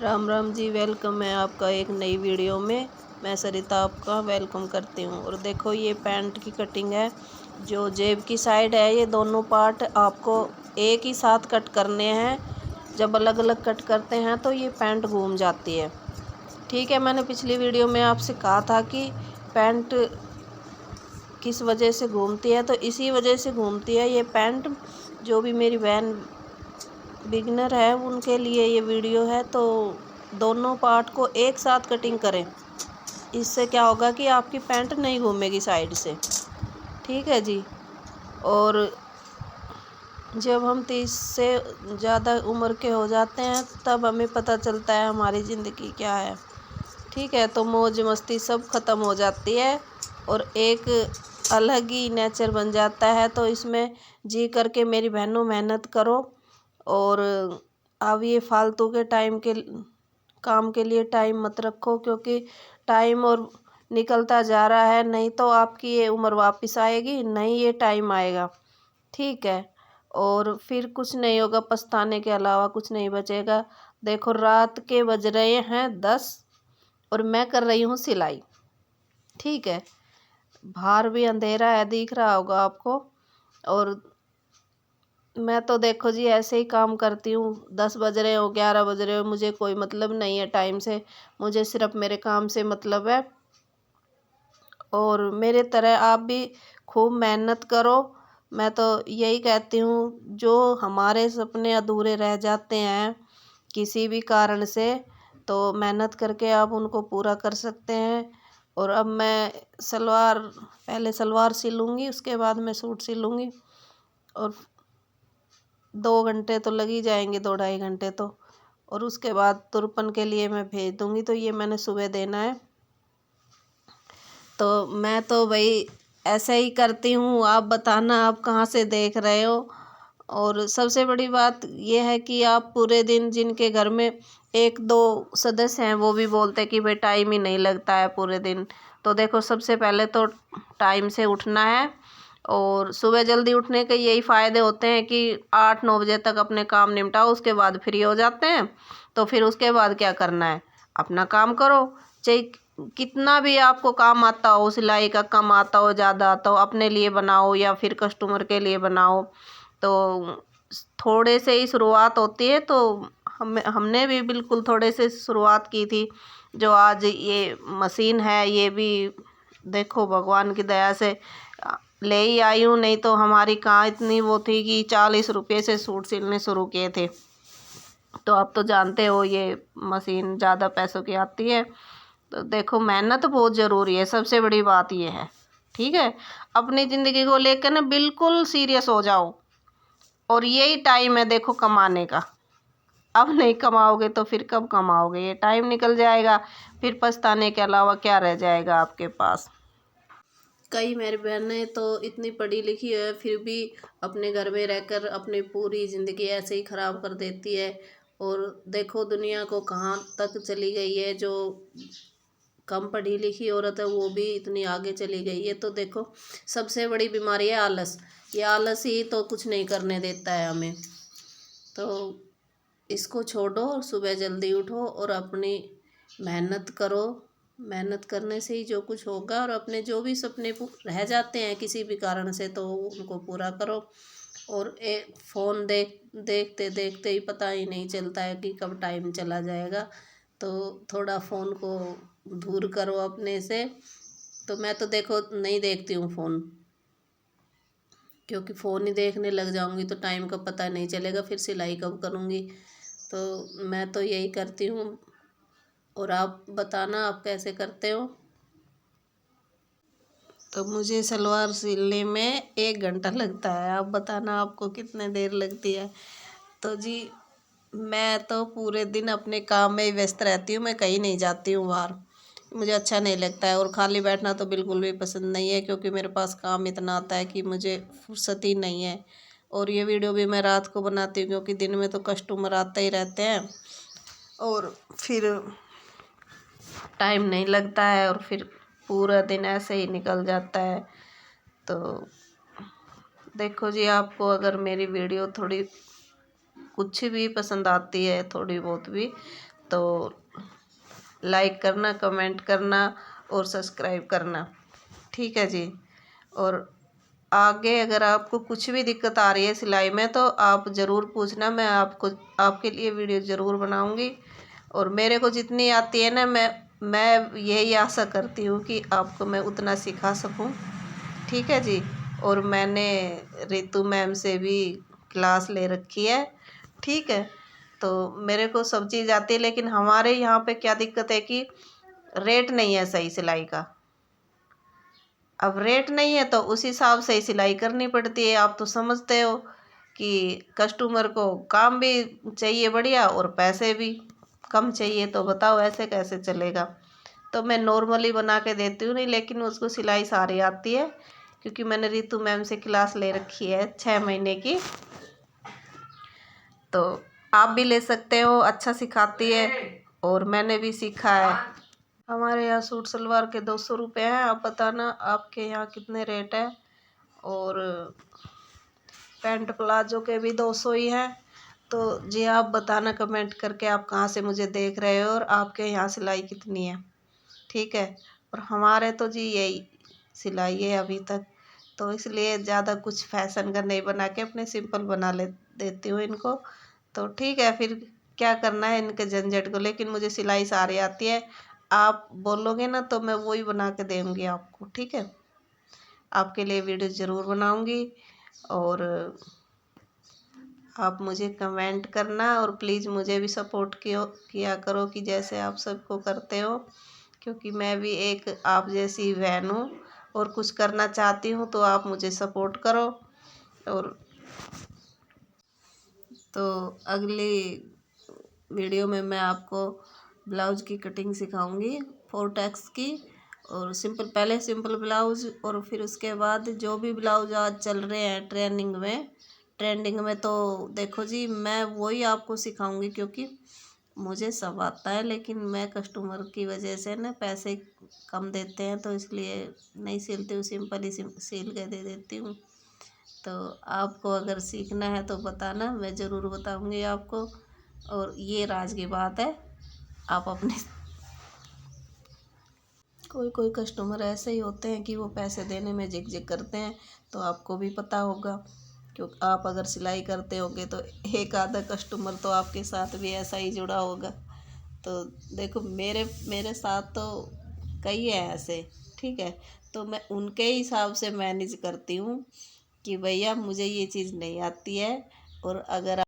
Ram Ram ji. Welcome है आपका एक नई वीडियो में। मैं सरिता आपका वेलकम करती हूँ। और देखो ये पैंट की कटिंग है। जो जेब की साइड है ये दोनों पार्ट आपको एक ही साथ कट करने हैं। जब अलग अलग कट करते हैं तो ये पैंट घूम जाती है। ठीक है, मैंने पिछली वीडियो में आपसे कहा था कि पैंट किस वजह से घूमती है, तो इसी वजह से घूमती है ये पैंट। जो भी मेरी बहन बिगनर है उनके लिए ये वीडियो है। तो दोनों पार्ट को एक साथ कटिंग करें, इससे क्या होगा कि आपकी पैंट नहीं घूमेगी साइड से। ठीक है जी। और जब हम 30 से ज़्यादा उम्र के हो जाते हैं तब हमें पता चलता है हमारी ज़िंदगी क्या है। ठीक है, तो मौज मस्ती सब ख़त्म हो जाती है और एक अलग ही नेचर बन जाता है। तो इसमें जी करके मेरी बहनों मेहनत करो। और अब ये फालतू के टाइम के काम के लिए टाइम मत रखो, क्योंकि टाइम और निकलता जा रहा है। नहीं तो आपकी ये उम्र वापस आएगी, नहीं ये टाइम आएगा। ठीक है, और फिर कुछ नहीं होगा, पछताने के अलावा कुछ नहीं बचेगा। देखो रात के बज रहे हैं 10 और मैं कर रही हूँ सिलाई। ठीक है, बाहर भी अंधेरा है, दिख रहा होगा आपको। और मैं तो देखो जी ऐसे ही काम करती हूँ। 10 बज रहे हो, 11 बज रहे हो, मुझे कोई मतलब नहीं है टाइम से। मुझे सिर्फ मेरे काम से मतलब है। और मेरे तरह आप भी खूब मेहनत करो। मैं तो यही कहती हूँ, जो हमारे सपने अधूरे रह जाते हैं किसी भी कारण से, तो मेहनत करके आप उनको पूरा कर सकते हैं। और अब मैं पहले सलवार सिलूँगी, उसके बाद मैं सूट सिलूँगी। और 2 घंटे तो लग ही जाएंगे, 2 ढाई घंटे तो। और उसके बाद तुरपन के लिए मैं भेज दूँगी। तो ये मैंने सुबह देना है। तो मैं तो भाई ऐसे ही करती हूँ। आप बताना आप कहाँ से देख रहे हो। और सबसे बड़ी बात यह है कि आप पूरे दिन, जिनके घर में एक दो सदस्य हैं वो भी बोलते हैं कि भाई टाइम ही नहीं लगता है पूरे दिन। तो देखो सबसे पहले तो टाइम से उठना है। और सुबह जल्दी उठने के यही फ़ायदे होते हैं कि 8-9 बजे तक अपने काम निपटाओ, उसके बाद फ्री हो जाते हैं। तो फिर उसके बाद क्या करना है, अपना काम करो। चाहे कितना भी आपको काम आता हो, सिलाई का कम आता हो, ज़्यादा आता हो, अपने लिए बनाओ या फिर कस्टमर के लिए बनाओ। तो थोड़े से ही शुरुआत होती है। तो हमने भी बिल्कुल थोड़े से शुरुआत की थी। जो आज ये मशीन है ये भी देखो भगवान की दया से ले ही आई हूँ। नहीं तो हमारी कहाँ इतनी वो थी कि 40 रुपये से सूट सिलने शुरू किए थे। तो आप तो जानते हो ये मशीन ज़्यादा पैसों की आती है। तो देखो मेहनत बहुत ज़रूरी है, सबसे बड़ी बात ये है। ठीक है, अपनी ज़िंदगी को लेकर ना बिल्कुल सीरियस हो जाओ। और यही टाइम है देखो कमाने का। अब नहीं कमाओगे तो फिर कब कमाओगे, ये टाइम निकल जाएगा। फिर पछताने के अलावा क्या रह जाएगा आपके पास। कई मेरी बहनें तो इतनी पढ़ी लिखी है फिर भी अपने घर में रहकर अपनी पूरी ज़िंदगी ऐसे ही ख़राब कर देती है। और देखो दुनिया को कहाँ तक चली गई है। जो कम पढ़ी लिखी औरत है वो भी इतनी आगे चली गई है। तो देखो सबसे बड़ी बीमारी है आलस। ये आलस ही तो कुछ नहीं करने देता है हमें। तो इसको छोड़ो और सुबह जल्दी उठो और अपनी मेहनत करो। मेहनत करने से ही जो कुछ होगा। और अपने जो भी सपने रह जाते हैं किसी भी कारण से तो उनको पूरा करो। और फ़ोन देखते देखते ही पता ही नहीं चलता है कि कब टाइम चला जाएगा। तो थोड़ा फ़ोन को दूर करो अपने से। तो मैं तो देखो नहीं देखती हूँ फ़ोन, क्योंकि फ़ोन ही देखने लग जाऊंगी तो टाइम का पता नहीं चलेगा, फिर सिलाई कब करूँगी। तो मैं तो यही करती हूँ। और आप बताना आप कैसे करते हो। तो मुझे सलवार सिलने में 1 घंटा लगता है। आप बताना आपको कितने देर लगती है। तो जी मैं तो पूरे दिन अपने काम में ही व्यस्त रहती हूँ। मैं कहीं नहीं जाती हूँ बाहर, मुझे अच्छा नहीं लगता है। और खाली बैठना तो बिल्कुल भी पसंद नहीं है, क्योंकि मेरे पास काम इतना आता है कि मुझे फुर्सत ही नहीं है। और ये वीडियो भी मैं रात को बनाती हूँ, क्योंकि दिन में तो कस्टमर आते ही रहते हैं और फिर टाइम नहीं लगता है। और फिर पूरा दिन ऐसे ही निकल जाता है। तो देखो जी, आपको अगर मेरी वीडियो थोड़ी कुछ भी पसंद आती है, थोड़ी बहुत भी, तो लाइक करना, कमेंट करना और सब्सक्राइब करना, ठीक है जी। और आगे अगर आपको कुछ भी दिक्कत आ रही है सिलाई में तो आप ज़रूर पूछना, मैं आपके लिए वीडियो ज़रूर बनाऊंगी। और मेरे को जितनी आती है ना, मैं यही आशा करती हूँ कि आपको मैं उतना सिखा सकूँ, ठीक है जी। और मैंने रितु मैम से भी क्लास ले रखी है, ठीक है। तो मेरे को सब चीज़ आती है, लेकिन हमारे यहाँ पे क्या दिक्कत है कि रेट नहीं है सही सिलाई का। अब रेट नहीं है तो उस हिसाब से ही सिलाई करनी पड़ती है। आप तो समझते हो कि कस्टमर को काम भी चाहिए बढ़िया और पैसे भी कम चाहिए, तो बताओ ऐसे कैसे चलेगा। तो मैं नॉर्मली बना के देती हूँ नहीं, लेकिन उसको सिलाई सारी आती है, क्योंकि मैंने रितु मैम से क्लास ले रखी है 6 महीने की। तो आप भी ले सकते हो, अच्छा सिखाती है और मैंने भी सीखा है। हमारे यहाँ सूट सलवार के 200 रुपये हैं। आप बताना आपके यहाँ कितने रेट है। और पैंट प्लाजो के भी 200 ही हैं। तो जी आप बताना कमेंट करके आप कहाँ से मुझे देख रहे हो और आपके यहाँ सिलाई कितनी है, ठीक है। और हमारे तो जी यही सिलाई है अभी तक, तो इसलिए ज़्यादा कुछ फैशन का नहीं बना के अपने सिंपल बना ले देती हूँ इनको। तो ठीक है, फिर क्या करना है इनके झंझट को, लेकिन मुझे सिलाई सारी आती है। आप बोलोगे ना तो मैं वही बना के दूँगी आपको, ठीक है। आपके लिए वीडियो ज़रूर बनाऊँगी। और आप मुझे कमेंट करना और प्लीज़ मुझे भी सपोर्ट किया करो कि जैसे आप सबको करते हो, क्योंकि मैं भी एक आप जैसी बहन हूँ और कुछ करना चाहती हूँ, तो आप मुझे सपोर्ट करो। और तो अगली वीडियो में मैं आपको ब्लाउज़ की कटिंग सिखाऊंगी 4 टैक्स की। और पहले सिंपल ब्लाउज़ और फिर उसके बाद जो भी ब्लाउज आज चल रहे हैं ट्रेंडिंग में तो देखो जी मैं वही आपको सिखाऊंगी, क्योंकि मुझे सब आता है, लेकिन मैं कस्टमर की वजह से ना पैसे कम देते हैं, तो इसलिए नहीं सिलती हूँ, सिंपल ही सिल के दे देती हूँ। तो आपको अगर सीखना है तो बताना, मैं ज़रूर बताऊंगी आपको। और ये राज की बात है, आप अपने कोई कस्टमर ऐसे ही होते हैं कि वो पैसे देने में झिकझिक करते हैं, तो आपको भी पता होगा। क्योंकि आप अगर सिलाई करते होंगे तो एक आधा कस्टमर तो आपके साथ भी ऐसा ही जुड़ा होगा। तो देखो मेरे साथ तो कई है ऐसे, ठीक है। तो मैं उनके हिसाब से मैनेज करती हूँ कि भैया मुझे ये चीज़ नहीं आती है, और अगर